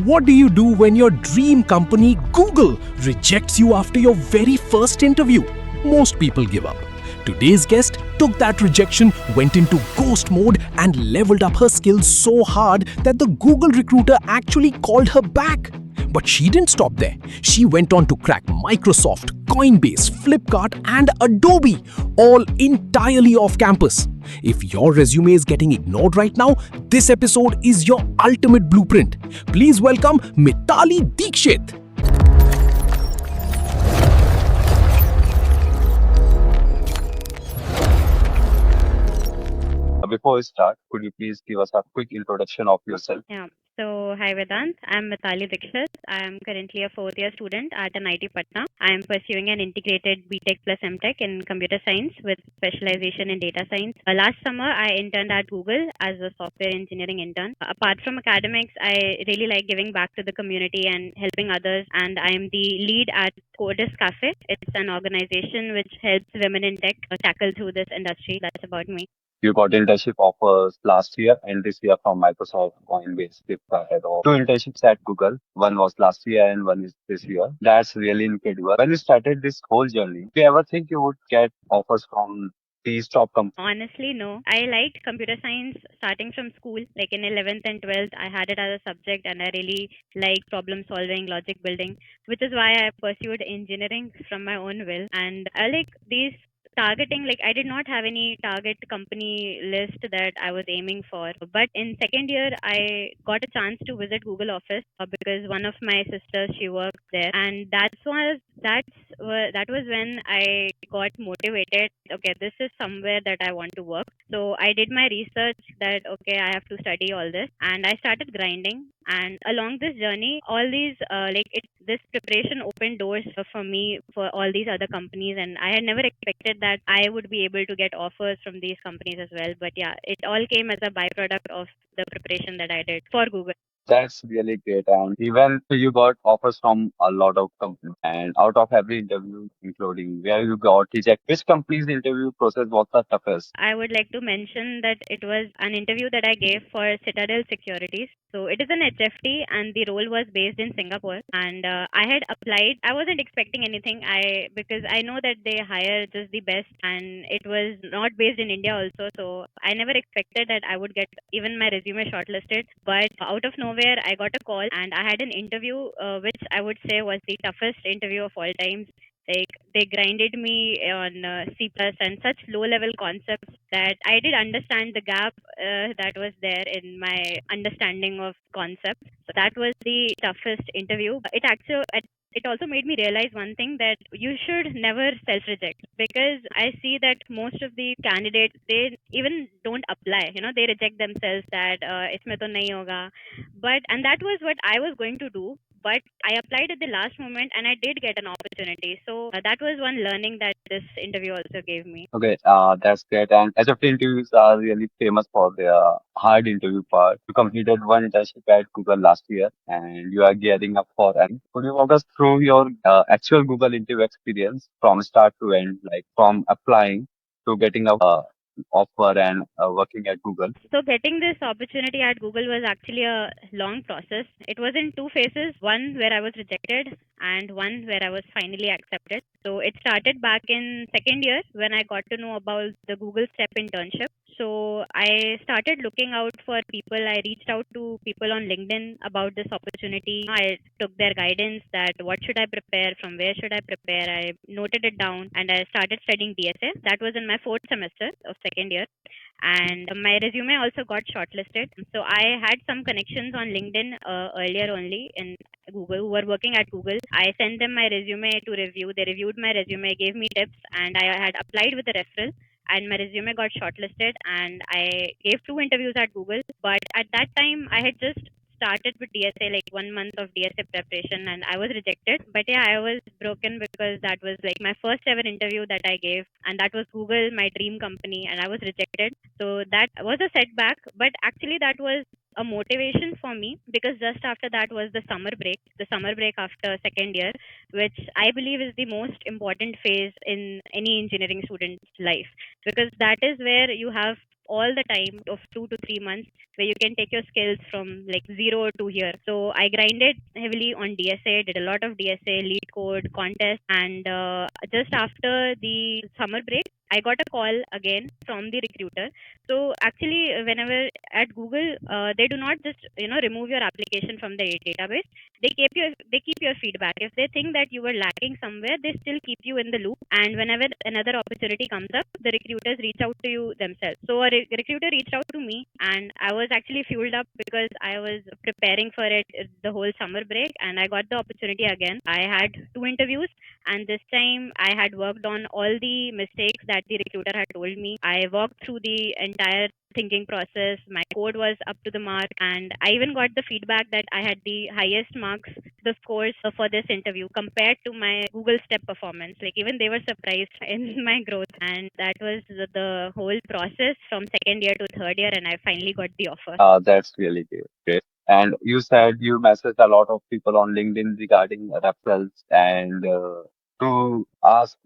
What do you do when your dream company, Google, rejects you after your very first interview? Most people give up. Today's guest took that rejection, went into ghost mode, and leveled up her skills so hard that the Google recruiter actually called her back. But she didn't stop there. She went on to crack Microsoft, Coinbase, Flipkart, and Adobe, all entirely off campus. If your resume is getting ignored right now, this episode is your ultimate blueprint. Please welcome Mitali Dixit. Before we start, could you please give us a quick introduction of yourself? Yeah. So, hi Vedant. I'm Mitali Dixit. I am currently a fourth year student at NIT Patna. I am pursuing an integrated BTech plus MTech in computer science with specialization in data science. Last summer, I interned at Google as a software engineering intern. Apart from academics, I really like giving back to the community and helping others. And I am the lead at Coders Cafe. It's an organization which helps women in tech tackle through this industry. That's about me. You got internship offers last year and this year from Microsoft, Coinbase, Flipkart, and all. Two internships at Google. One was last year and one is this year. That's really incredible. When you started this whole journey, do you ever think you would get offers from these top companies? Honestly, no. I liked computer science starting from school. Like in 11th and 12th, I had it as a subject and I really liked problem solving, logic building, which is why I pursued engineering from my own will. And I like these targeting, like I did not have any target company list that I was aiming for. But in second year, I got a chance to visit Google office because one of my sisters, she worked there. And that was when I got motivated. Okay, this is somewhere that I want to work. So I did my research that okay, I have to study all this, and I started grinding. And along this journey, all these this preparation opened doors for me for all these other companies, and I had never expected that I would be able to get offers from these companies as well. But yeah, it all came as a byproduct of the preparation that I did for Google. That's really great. And even you got offers from a lot of companies. And out of every interview, including where you got rejected, which company's interview process was the toughest? I would like to mention that it was an interview that I gave for Citadel Securities. So it is an HFT and the role was based in Singapore. And I had applied. I wasn't expecting anything. Because I know that they hire just the best, and it was not based in India also. So I never expected that I would get even my resume shortlisted. But out of nowhere, I got a call and I had an interview, which I would say was the toughest interview of all times. Like they grinded me on C plus and such low level concepts that I did understand the gap that was there in my understanding of concepts. So that was the toughest interview. It also made me realize one thing, that you should never self reject, because I see that most of the candidates, they even don't apply. They reject themselves that isme to nahi hoga. And that was what I was going to do, but I applied at the last moment and I did get an opportunity. So that was one learning that this interview also gave me. Okay, that's great. And HFT interviews are really famous for their hard interview part. You completed one internship at Google last year and you are gearing up for an. Could you walk us through your actual Google interview experience from start to end, like from applying to getting a offer and working at Google? So getting this opportunity at Google was actually a long process. It was in two phases, one where I was rejected and one where I was finally accepted. So it started back in second year when I got to know about the Google Step internship. So I started looking out for people. I reached out to people on LinkedIn about this opportunity. I took their guidance that what should I prepare, from where should I prepare. I noted it down and I started studying DSA. That was in my fourth semester of second year, and my resume also got shortlisted. So I had some connections on LinkedIn earlier only in Google, who were working at Google. I sent them my resume to review. They reviewed my resume, gave me tips, and I had applied with a referral. And my resume got shortlisted, and I gave two interviews at Google. But at that time, I had just started with DSA, like 1 month of DSA preparation, and I was rejected. But yeah, I was broken because that was like my first ever interview that I gave, and that was Google, my dream company, and I was rejected. So that was a setback, but actually that was a motivation for me, because just after that was the summer break after second year, which I believe is the most important phase in any engineering student's life, because that is where you have all the time of 2 to 3 months where you can take your skills from like zero to here. So I grinded heavily on DSA, did a lot of DSA, lead code, contest, and just after the summer break, I got a call again from the recruiter. So actually, whenever at Google, they do not just remove your application from the database. They keep your feedback. If they think that you were lacking somewhere, they still keep you in the loop. And whenever another opportunity comes up, the recruiters reach out to you themselves. So a recruiter reached out to me, and I was actually fueled up because I was preparing for it the whole summer break, and I got the opportunity again. I had 2 interviews, and this time I had worked on all the mistakes that the recruiter had told me. I walked through the entire thinking process. My code was up to the mark, and I even got the feedback that I had the highest marks, the scores for this interview compared to my Google step performance. Like even they were surprised in my growth, and that was the whole process from second year to third year, and I finally got the offer. That's really great. And you said you messaged a lot of people on LinkedIn regarding referrals and to ask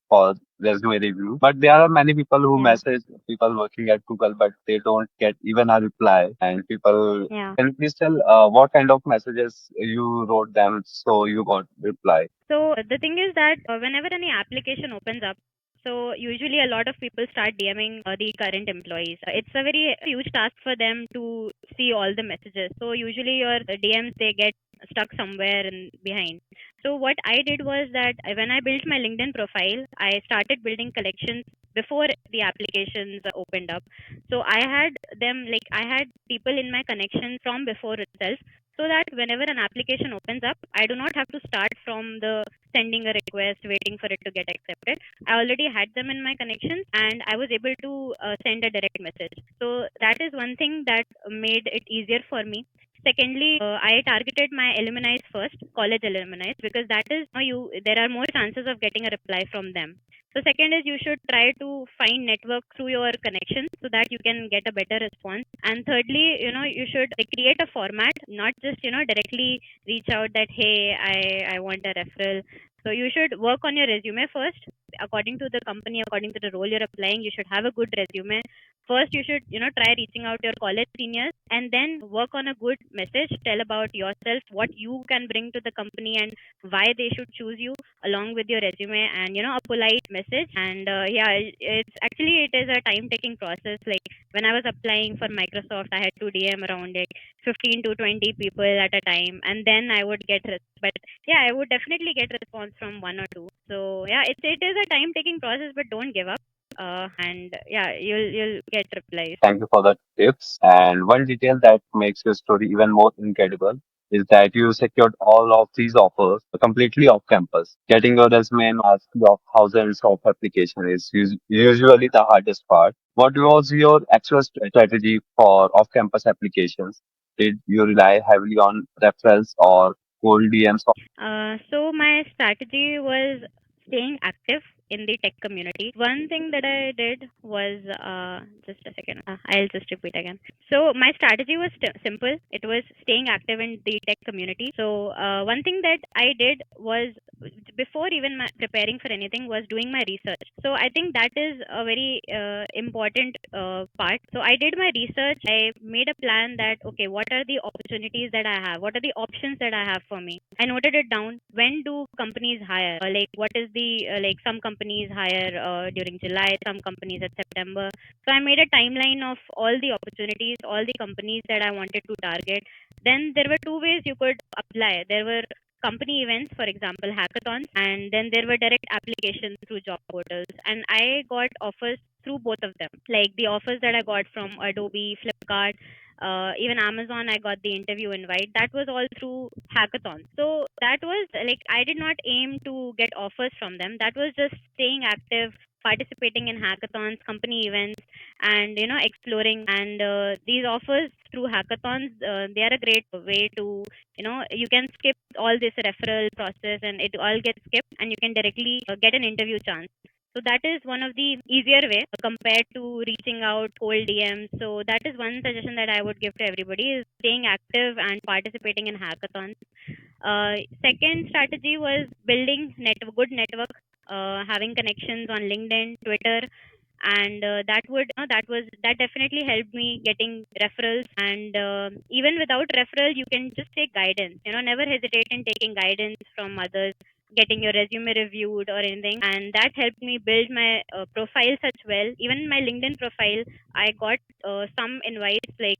for resume review. But there are many people who Yeah. message people working at Google, but they don't get even a reply. And people, Yeah. can you please tell what kind of messages you wrote them so you got reply? So the thing is that whenever any application opens up, so usually a lot of people start DMing the current employees. It's a very huge task for them to see all the messages. So usually your DMs, they get stuck somewhere in behind. So what I did was that when I built my LinkedIn profile, I started building collections before the applications opened up. So I had people in my connection from before itself, so that whenever an application opens up, I do not have to start from the sending a request, waiting for it to get accepted. I already had them in my connections, and I was able to send a direct message. So that is one thing that made it easier for me. Secondly, I targeted my alumni first, college alumni, because that is there are more chances of getting a reply from them. So second is you should try to find network through your connections so that you can get a better response. And thirdly, you should create a format, not just directly reach out that hey, I want a referral. So you should work on your resume first. According to the company, according to the role you're applying, you should have a good resume. First, you should try reaching out your college seniors, and then work on a good message. Tell about yourself, what you can bring to the company, and why they should choose you along with your resume, and a polite message. And yeah, it is a time taking process. Like when I was applying for Microsoft, I had to DM around like 15 to 20 people at a time, and then I would get but yeah, I would definitely get response from one or two. So yeah, it is a time taking process, but don't give up. And yeah, you'll get replies. Thank you for the tips. And one detail that makes your story even more incredible is that you secured all of these offers completely off campus. Getting your resume and asking of thousands of applications is usually the hardest part. What was your actual strategy for off campus applications? Did you rely heavily on referrals or cold DMs? So my strategy was staying active in the tech community. One thing that I did was just a second. I'll just repeat again. So my strategy was simple. It was staying active in the tech community. So one thing that I did was before even preparing for anything was doing my research. So I think that is a very important part. So I did my research. I made a plan that okay, what are the opportunities that I have? What are the options that I have for me? I noted it down. When do companies hire? Like what is the like some companies hire during July, some companies at September. So I made a timeline of all the opportunities, all the companies that I wanted to target. Then there were two ways you could apply. There were company events, for example, hackathons, and then there were direct applications through job portals. And I got offers through both of them. Like the offers that I got from Adobe, Flipkart, even Amazon, I got the interview invite. That was all through hackathons. So that was like I did not aim to get offers from them. That was just staying active, participating in hackathons, company events, and exploring. And these offers through hackathons, they are a great way to you can skip all this referral process, and it all gets skipped, and you can directly get an interview chance. So that is one of the easier way compared to reaching out cold DMs. So that is one suggestion that I would give to everybody is staying active and participating in hackathons. Second strategy was building good network, having connections on LinkedIn, Twitter, and that definitely helped me getting referrals. And even without referral, you can just take guidance. Never hesitate in taking guidance from others, getting your resume reviewed or anything, and that helped me build my profile such well. Even my LinkedIn profile, I got some invites like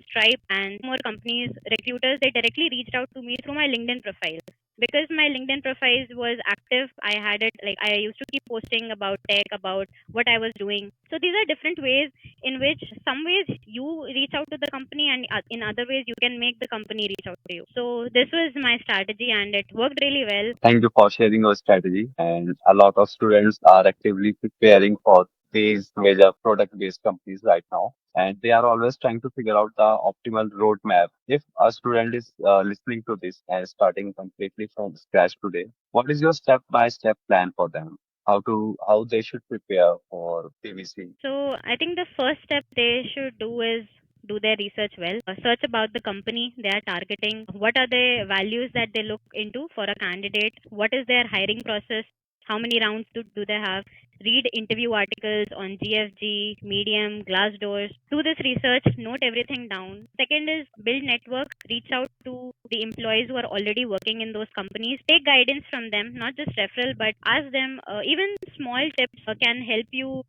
Stripe and more companies, recruiters, they directly reached out to me through my LinkedIn profile. Because my LinkedIn profile was active, I had it like I used to keep posting about tech, about what I was doing. So these are different ways in which some ways you reach out to the company, and in other ways you can make the company reach out to you. So this was my strategy, and it worked really well. Thank you for sharing your strategy. And a lot of students are actively preparing for these major product-based companies right now. And they are always trying to figure out the optimal roadmap. If a student is listening to this and starting completely from scratch today, what is your step-by-step plan for them? How they should prepare for PVC? So I think the first step they should do is do their research well. Search about the company they are targeting. What are the values that they look into for a candidate? What is their hiring process? How many rounds do they have? Read interview articles on GFG, Medium, Glassdoors. Do this research, note everything down. Second is build network, reach out to the employees who are already working in those companies. Take guidance from them, not just referral, but ask them. Even small tips can help you,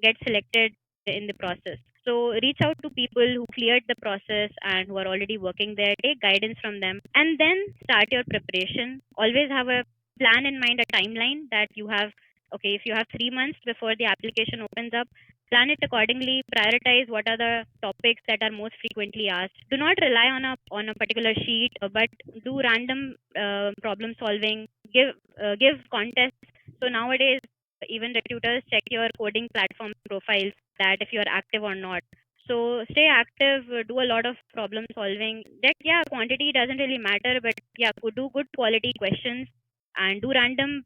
get selected in the process. So reach out to people who cleared the process and who are already working there. Take guidance from them, and then start your preparation. Always have a plan in mind, a timeline that you have. Okay, if you have 3 months before the application opens up, plan it accordingly. Prioritize what are the topics that are most frequently asked. Do not rely on a particular sheet, but do random problem solving. Give contests. So nowadays, even recruiters check your coding platform profiles, that if you are active or not. So stay active, do a lot of problem solving. That, yeah, quantity doesn't really matter, but yeah, do good quality questions and do random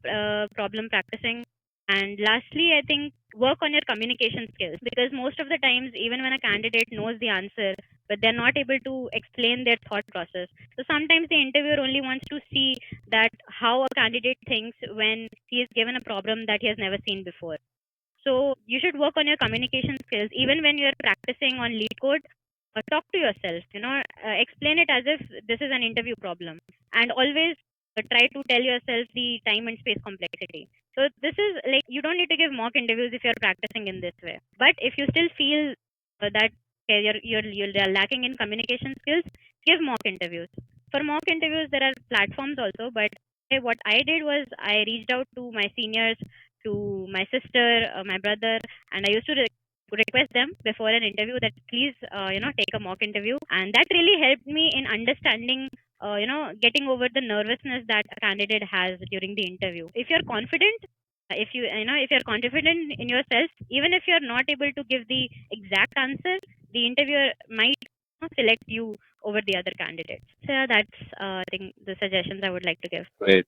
problem practicing. And lastly, I think work on your communication skills, because most of the times, even when a candidate knows the answer, but they're not able to explain their thought process. So sometimes the interviewer only wants to see that how a candidate thinks when he is given a problem that he has never seen before. So you should work on your communication skills. Even when you're practicing on lead code, talk to yourself, explain it as if this is an interview problem, and always try to tell yourself the time and space complexity. So this is like, you don't need to give mock interviews if you're practicing in this way. But if you still feel that okay, you're lacking in communication skills, give mock interviews. For mock interviews, there are platforms also, but what I did was I reached out to my seniors, to my sister, my brother, and I used to request them before an interview that please, take a mock interview, and that really helped me in understanding, getting over the nervousness that a candidate has during the interview. If you're confident, if you're confident in yourself, even if you're not able to give the exact answer, the interviewer might select you over the other candidates. So yeah, that's I think the suggestions I would like to give. Great.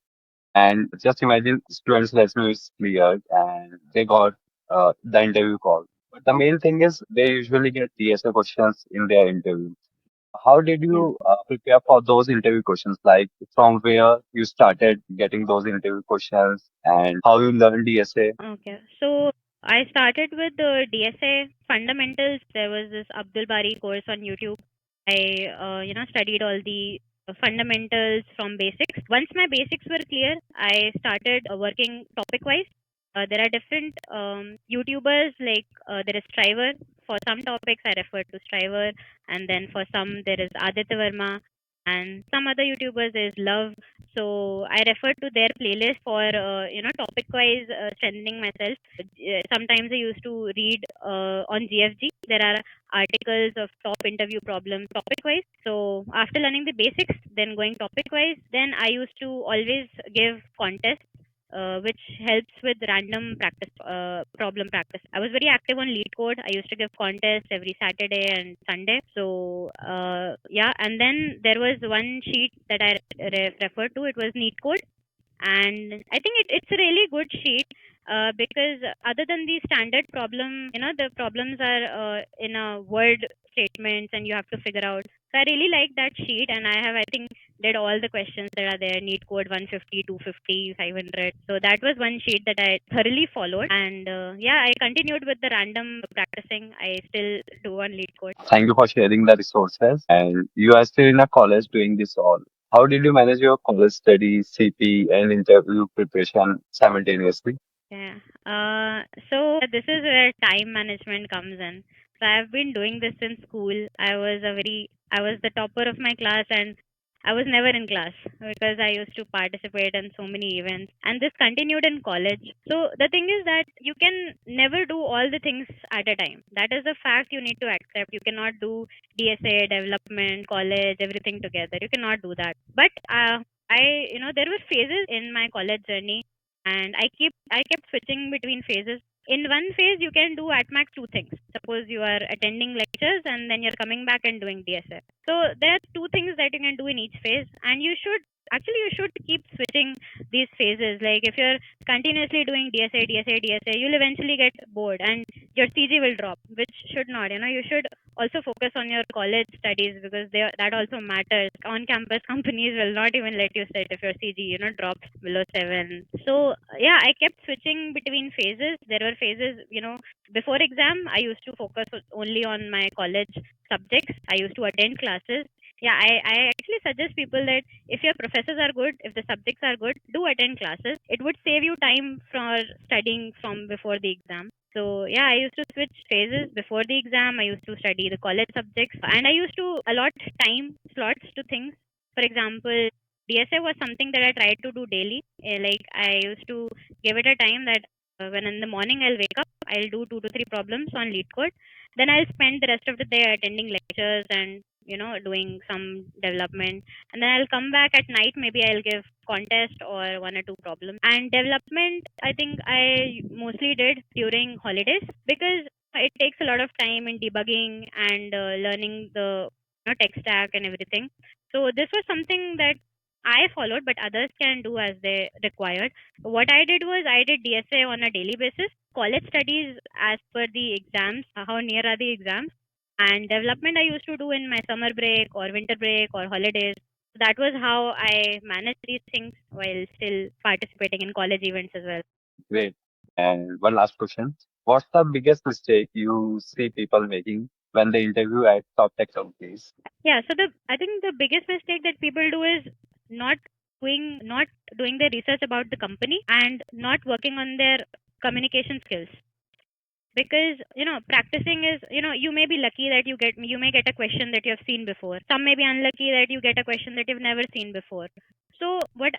And just imagine students' resume is cleared and they got the interview call. But the main thing is they usually get DSA questions in their interview. How did Yeah. you prepare for those interview questions? Like from where you started getting those interview questions and how you learned DSA? Okay. So I started with the DSA fundamentals. There was this Abdul Bari course on YouTube. I, studied all the fundamentals from basics. Once my basics were clear, I started working topic wise. There are different YouTubers, like there is Striver. For some topics, I refer to Striver, and then for some, there is Aditya Verma, and some other YouTubers is Love. So I refer to their playlist for topic wise strengthening myself. Sometimes I used to read on GFG. There are articles of top interview problems topic wise. So after learning the basics, then going topic wise, then I used to always give contests. Which helps with random practice, problem practice. I was very active on Lead Code. I used to give contests every Saturday and Sunday. So yeah, and then there was one sheet that I referred to. It was Neat Code, and I think it's a really good sheet because other than the standard problem, the problems are in a word statements, and you have to figure out. So I really like that sheet, and I have, I think, did all the questions that are there, NEET code 150, 250, 500. So that was one sheet that I thoroughly followed. And yeah, I continued with the random practicing. I still do on lead code. Thank you for sharing the resources. And you are still in a college doing this all. How did you manage your college studies, CP, and interview preparation simultaneously? Yeah. So this is where time management comes in. So I've been doing this since school. I was the topper of my class, and I was never in class because I used to participate in so many events, and this continued in college. So the thing is that you can never do all the things at a time. That is a fact you need to accept. You cannot do DSA, development, college, everything together. You cannot do that. But there were phases in my college journey, and I kept switching between phases. In one phase, you can do at max two things. Suppose you are attending lectures and then you're coming back and doing DSA. So there are two things that you can do in each phase, and you should keep switching these phases. Like if you're continuously doing DSA, you'll eventually get bored and your CG will drop, which should not. You should also focus on your college studies because that also matters. On campus companies will not even let you sit if your CG drops below 7. So yeah, I kept switching between phases. There were phases, before exam I used to focus only on my college subjects. I used to attend classes. Yeah, I actually suggest people that if your professors are good, if the subjects are good, do attend classes. It would save you time for studying from before the exam. So yeah, I used to switch phases. Before the exam, I used to study the college subjects, and I used to allot time slots to things. For example, DSA was something that I tried to do daily. Like I used to give it a time that when in the morning I'll wake up, I'll do 2 to 3 problems on lead code. Then I'll spend the rest of the day attending lectures and doing some development, and then I'll come back at night. Maybe I'll give contest or 1 or 2 problems. And development, I think I mostly did during holidays because it takes a lot of time in debugging and learning the tech stack and everything. So this was something that I followed, but others can do as they required. What I did was I did DSA on a daily basis, college studies as per the exams, how near are the exams, and development I used to do in my summer break or winter break or holidays. That was how I managed these things while still participating in college events as well. Great. And one last question. What's the biggest mistake you see people making when they interview at top tech companies? Yeah, so I think the biggest mistake that people do is not not doing their research about the company and not working on their communication skills. Because practicing is, you may be lucky that you may get a question that you have seen before. Some may be unlucky that you get a question that you've never seen before. So what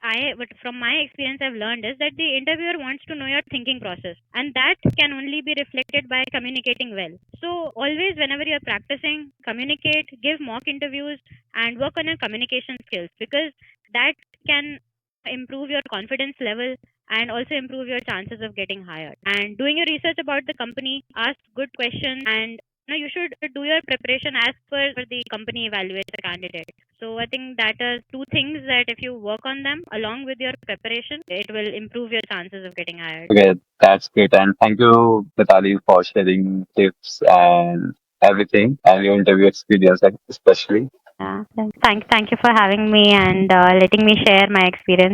from my experience I've learned is that the interviewer wants to know your thinking process, and that can only be reflected by communicating well. So always, whenever you're practicing, communicate, give mock interviews, and work on your communication skills, because that can improve your confidence level and also improve your chances of getting hired. And doing your research about the company, ask good questions, and you should do your preparation as per the company evaluates the candidate. So I think that are two things that if you work on them along with your preparation, it will improve your chances of getting hired. Okay, that's great. And thank you, Mitali, for sharing tips and everything and your interview experience, especially. Yeah. Thank you for having me and letting me share my experience.